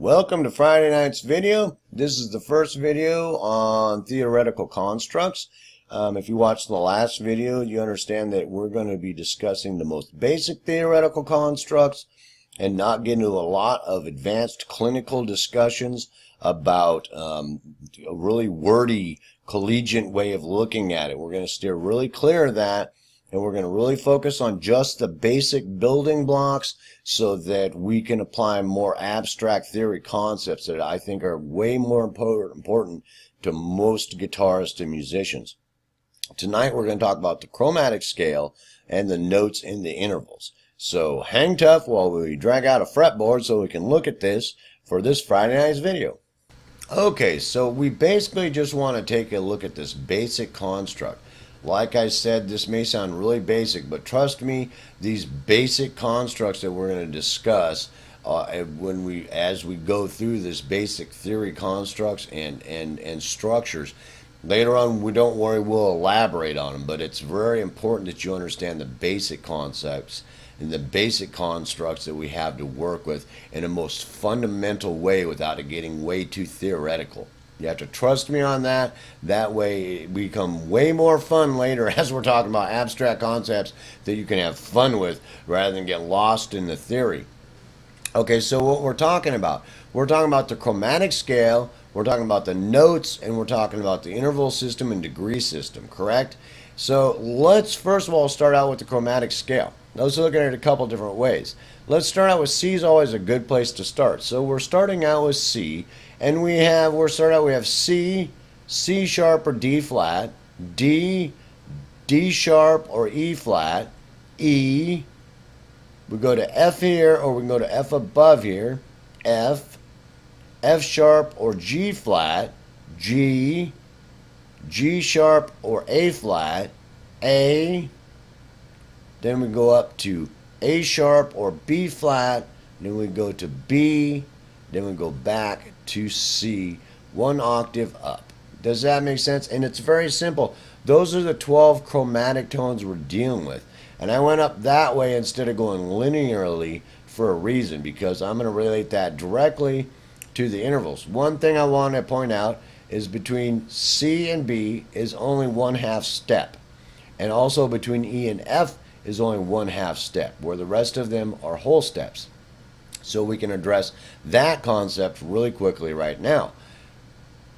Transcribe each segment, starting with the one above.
Welcome to Friday night's video. This is the first video on theoretical constructs. If you watched the last video, you understand that we're going to be discussing the most basic theoretical constructs and not get into a lot of advanced clinical discussions about a really wordy collegiate way of looking at it. We're going to steer really clear of that. And we're going to really focus on just the basic building blocks so that we can apply more abstract theory concepts that I think are way more important to most guitarists and musicians. Tonight we're going to talk about the chromatic scale and the notes in the intervals. So hang tough while we drag out a fretboard so we can look at this for this Friday night's video. Okay, so we basically just want to take a look at this basic construct. Like I said, this may sound really basic, but trust me, these basic constructs that we're going to discuss as we go through this basic theory constructs and structures, later on, don't worry, we'll elaborate on them, but it's very important that you understand the basic concepts and the basic constructs that we have to work with in a most fundamental way without it getting way too theoretical. You have to trust me on that. That way it become way more fun later as we're talking about abstract concepts that you can have fun with rather than get lost in the theory. Okay, so what we're talking about the chromatic scale, we're talking about the notes, and we're talking about the interval system and degree system, correct? So let's first of all start out with the chromatic scale. Let's look at it a couple different ways. Let's start out with C is always a good place to start. So we're starting out with C, and we have C, C sharp or D flat, D, D sharp or E flat, E. We go to F here, or we can go to F above here, F, F sharp or G flat, G, G sharp or A flat, A. Then we go up to A sharp or B flat, then we go to B, then we go back to C, one octave up. Does that make sense? And it's very simple. Those are the 12 chromatic tones we're dealing with. And I went up that way instead of going linearly for a reason, because I'm going to relate that directly to the intervals. One thing I want to point out is between C and B is only 1/2 step. And also between E and F is only 1/2 step, where the rest of them are whole steps. So we can address that concept really quickly right now.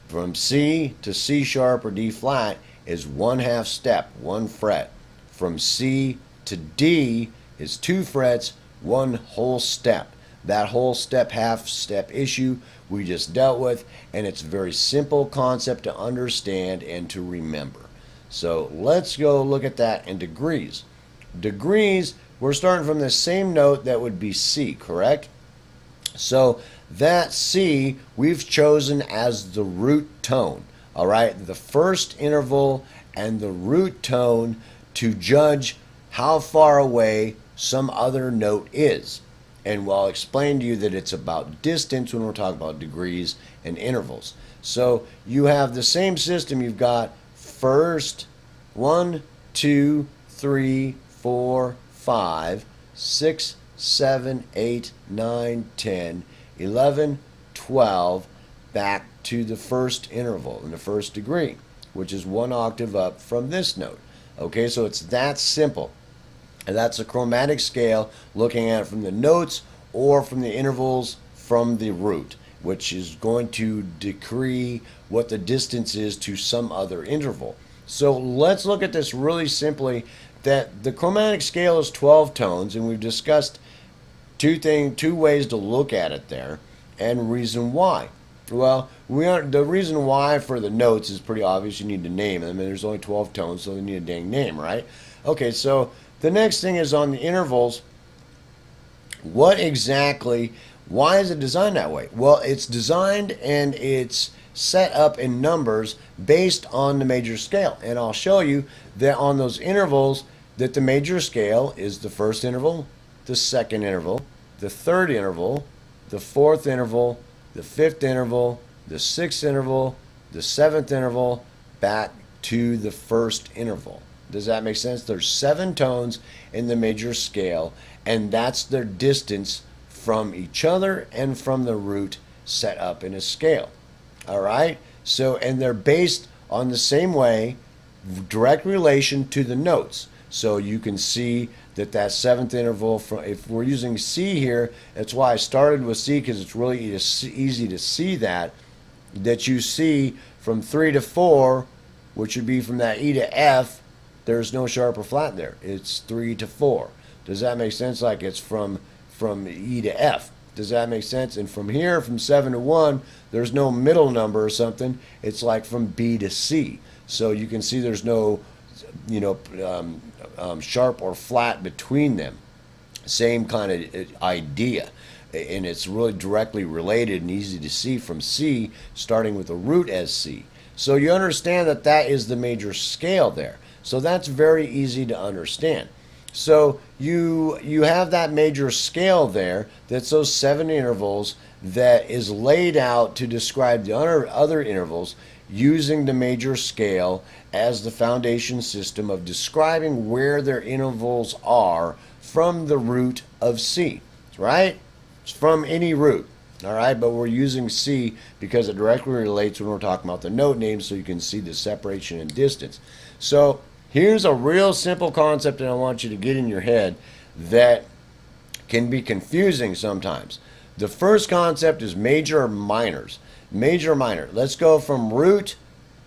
From C to C sharp or D flat is 1/2 step, 1 fret. From C to D is 2 frets, 1 whole step. That whole step, half step issue we just dealt with, and it's a very simple concept to understand and to remember. So let's go look at that in degrees. Degrees, we're starting from the same note that would be C, correct? So that C we've chosen as the root tone, all right? The first interval and the root tone to judge how far away some other note is. And I'll explain to you that it's about distance when we're talking about degrees and intervals. So you have the same system. You've got first 1, 2, 3, 4, 5, 6, 7, 8, 9, 10, 11, 12, back to the first interval in the first degree, which is 1 octave up from this note. Okay, so it's that simple. And that's a chromatic scale, looking at it from the notes or from the intervals from the root, which is going to decree what the distance is to some other interval. So let's look at this really simply, that the chromatic scale is 12 tones, and we've discussed two ways to look at it there, and reason why. Well, the reason why for the notes is pretty obvious. You need to name them. I mean, there's only 12 tones, so you need a dang name, right? Okay, so the next thing is on the intervals. Why is it designed that way? Well, it's designed and it's set up in numbers based on the major scale. And I'll show you that on those intervals that the major scale is the first interval, the second interval, the third interval, the fourth interval, the fifth interval, the sixth interval, the seventh interval, back to the first interval. Does that make sense? There's 7 tones in the major scale, and that's their distance from each other and from the root set up in a scale. All right? So, and they're based on the same way, direct relation to the notes. So you can see that that seventh interval, from, if we're using C here, that's why I started with C, because it's really easy to see that you see from 3 to 4, which would be from that E to F, there's no sharp or flat there. It's 3 to 4. Does that make sense? Like it's from E to F. Does that make sense? And from here, from 7 to 1, there's no middle number or something. It's like from B to C. So you can see there's no, sharp or flat between them. Same kind of idea. And it's really directly related and easy to see from C, starting with the root as C. So you understand that that is the major scale there. So that's very easy to understand. So you have that major scale there, that's those 7 intervals that is laid out to describe the other intervals, using the major scale as the foundation system of describing where their intervals are from the root of C, right? It's from any root, all right? But we're using C because it directly relates when we're talking about the note names, so you can see the separation and distance. So here's a real simple concept that I want you to get in your head that can be confusing sometimes. The first concept is major or minors. Major or minor. Let's go from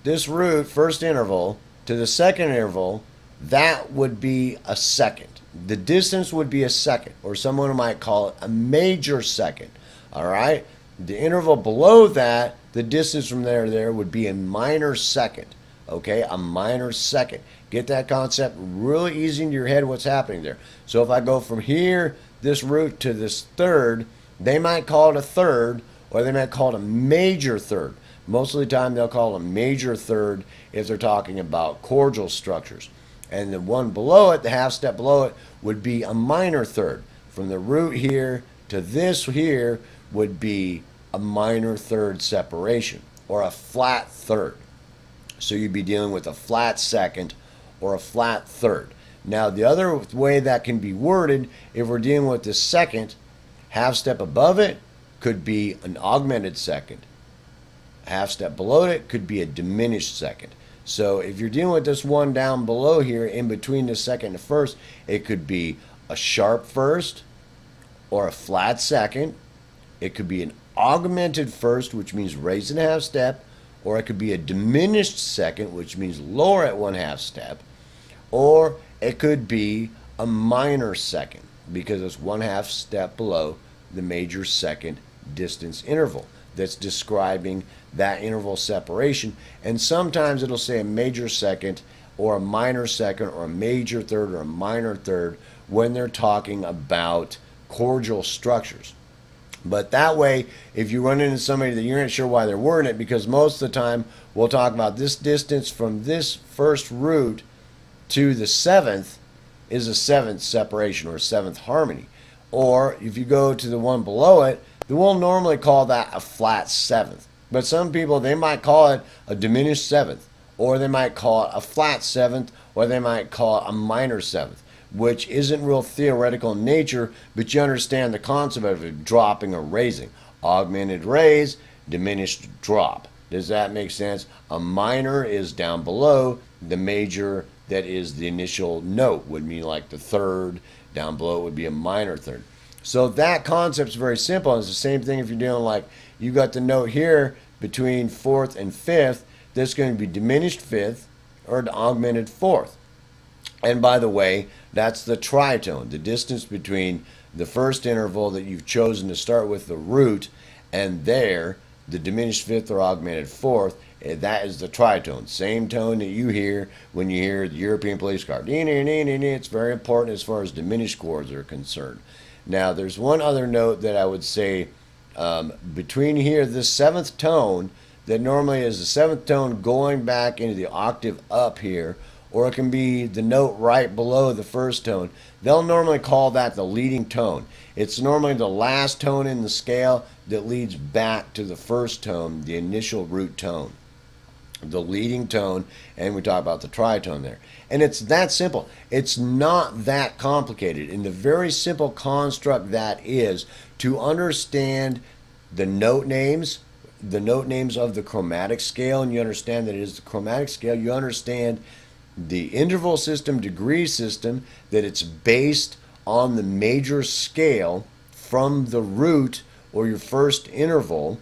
this root, first interval, to the second interval. That would be a second. The distance would be a second, or someone might call it a major second. All right? The interval below that, the distance from there to there would be a minor second. Okay? A minor second. Get that concept really easy into your head what's happening there. So if I go from here, this root, to this third, they might call it a third, or they might call it a major third. Most of the time they'll call it a major third if they're talking about chordal structures. And the one below it, the half step below it, would be a minor third. From the root here to this here would be a minor third separation, or a flat third. So you'd be dealing with a flat second or a flat third. Now the other way that can be worded, if we're dealing with the second, half step above it could be an augmented second. Half step below it could be a diminished second. So if you're dealing with this one down below here, in between the second and the first, it could be a sharp first or a flat second. It could be an augmented first, which means raise and a half step, or it could be a diminished second, which means lower at 1/2 step, or it could be a minor second, because it's 1/2 step below the major second distance interval that's describing that interval separation. And sometimes it'll say a major second or a minor second or a major third or a minor third when they're talking about chordal structures. But that way, if you run into somebody that you're not sure why they're wording it, because most of the time we'll talk about this distance from this first root to the seventh is a seventh separation or a seventh harmony. Or if you go to the one below it, we'll normally call that a flat seventh. But some people, they might call it a diminished seventh, or they might call it a flat seventh, or they might call it a minor seventh, which isn't real theoretical in nature, but you understand the concept of it, dropping or raising. Augmented raise, diminished drop. Does that make sense? A minor is down below. The major, that is the initial note, would mean like the third. Down below it would be a minor third. So that concept is very simple. It's the same thing if you're doing like, you got the note here between fourth and fifth. That's going to be diminished fifth or an augmented fourth. And by the way, that's the tritone, the distance between the first interval that you've chosen to start with, the root, and there, the diminished fifth or augmented fourth. That is the tritone, same tone that you hear when you hear the European police car. It's very important as far as diminished chords are concerned. Now, there's one other note that I would say between here, this seventh tone, that normally is the seventh tone going back into the octave up here, or it can be the note right below the first tone. They'll normally call that the leading tone. It's normally the last tone in the scale that leads back to the first tone, the initial root tone. The leading tone, and we talk about the tritone there. And it's that simple. It's not that complicated. And the very simple construct that is to understand the note names, of the chromatic scale, and you understand that it is the chromatic scale. You understand the interval system, degree system, that it's based on the major scale from the root or your first interval,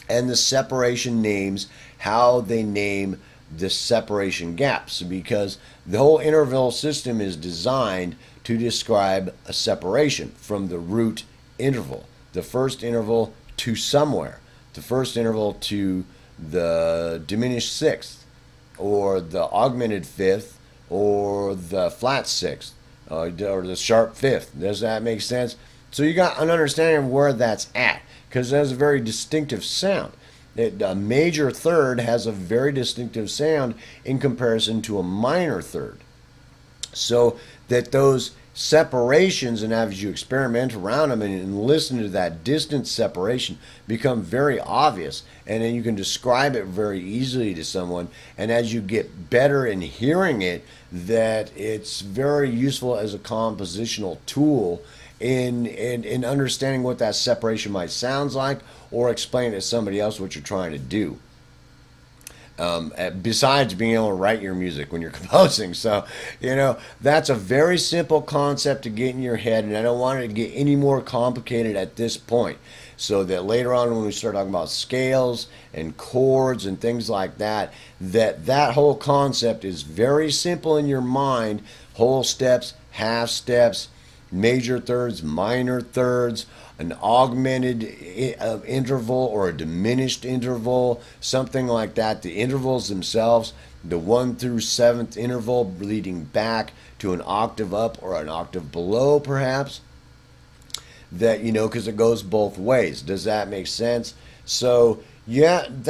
and the separation names, how they name the separation gaps, because the whole interval system is designed to describe a separation from the root interval, the first interval to somewhere, the first interval to the diminished sixth, or the augmented fifth, or the flat sixth, or the sharp fifth. Does that make sense? So you got an understanding of where that's at, because it has a very distinctive sound. A major third has a very distinctive sound in comparison to a minor third. So that those separations, and as you experiment around them and listen to that distance separation, become very obvious, and then you can describe it very easily to someone. And as you get better in hearing it, that it's very useful as a compositional tool in understanding what that separation might sound like, or explain to somebody else what you're trying to do. Besides being able to write your music when you're composing. So, that's a very simple concept to get in your head, and I don't want it to get any more complicated at this point. So that later on when we start talking about scales and chords and things like that, that whole concept is very simple in your mind. Whole steps, half steps, major thirds, minor thirds, an augmented interval or a diminished interval, something like that. The intervals themselves, the 1 through 7th interval leading back to an octave up or an octave below, perhaps. That, because it goes both ways. Does that make sense? So yeah, I'm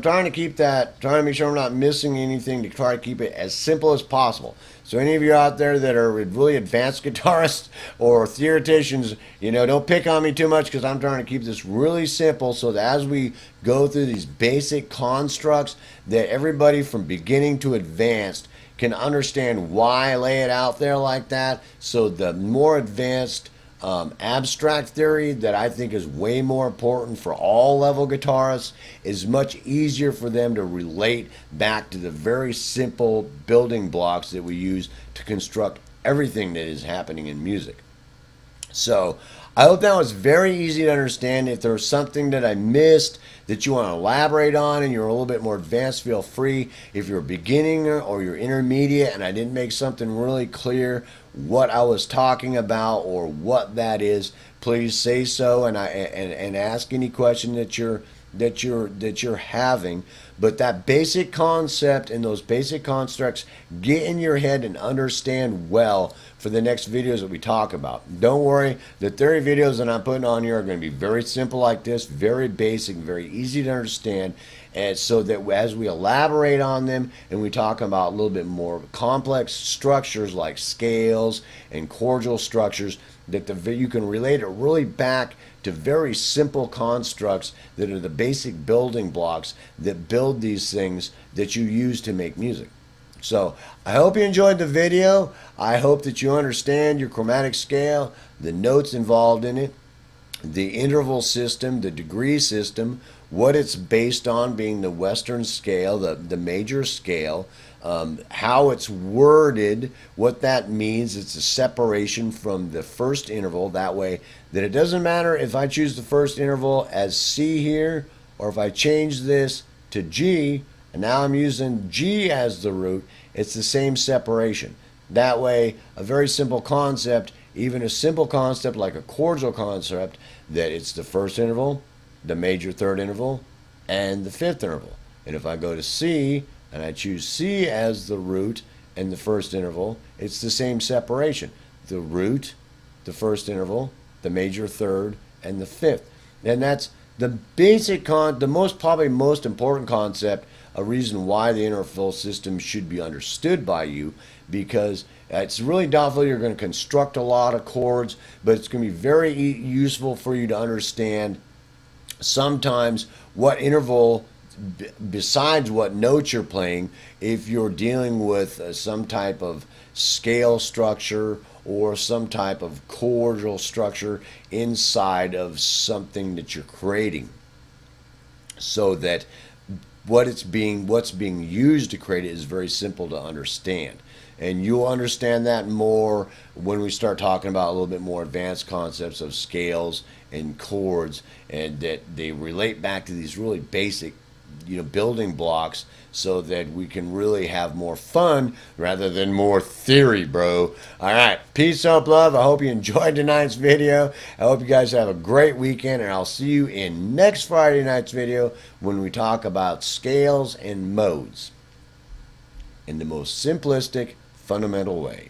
trying to make sure I'm not missing anything, to try to keep it as simple as possible. So any of you out there that are really advanced guitarists or theoreticians, don't pick on me too much, because I'm trying to keep this really simple, so that as we go through these basic constructs, that everybody from beginning to advanced can understand why I lay it out there like that. So the more advanced abstract theory that I think is way more important for all level guitarists is much easier for them to relate back to the very simple building blocks that we use to construct everything that is happening in music. So I hope that was very easy to understand. If there's something that I missed that you want to elaborate on and you're a little bit more advanced, feel free. If you're a beginner or you're intermediate and I didn't make something really clear what I was talking about or what that is, please say so, and ask any question that you're having. But that basic concept and those basic constructs, get in your head and understand well for the next videos that we talk about. Don't worry, the theory videos that I'm putting on here are going to be very simple like this, very basic, very easy to understand, and so that as we elaborate on them and we talk about a little bit more complex structures like scales and chordal structures, that you can relate it really back to very simple constructs that are the basic building blocks that build these things that you use to make music. So I hope you enjoyed the video. I hope that you understand your chromatic scale, the notes involved in it, the interval system, the degree system, what it's based on, being the Western scale, the major scale, how it's worded, what that means. It's a separation from the first interval, that way that it doesn't matter if I choose the first interval as C here, or if I change this to G, and now I'm using G as the root, it's the same separation. That way, a very simple concept, even a simple concept like a chordal concept, that it's the first interval, the major third interval, and the fifth interval. And if I go to C, and I choose C as the root and the first interval, it's the same separation. The root, the first interval, the major third, and the fifth. And that's the basic probably most important concept, a reason why the interval system should be understood by you, because it's really doubtful you're going to construct a lot of chords, but it's going to be very useful for you to understand sometimes what interval, besides what notes you're playing, if you're dealing with some type of scale structure or some type of chordal structure inside of something that you're creating, so that what's being used to create it is very simple to understand. And you'll understand that more when we start talking about a little bit more advanced concepts of scales and chords, and that they relate back to these really basic, building blocks, so that we can really have more fun rather than more theory, bro. All right, peace, hope, love. I hope you enjoyed tonight's video. I hope you guys have a great weekend, and I'll see you in next Friday night's video when we talk about scales and modes in the most simplistic, fundamental way.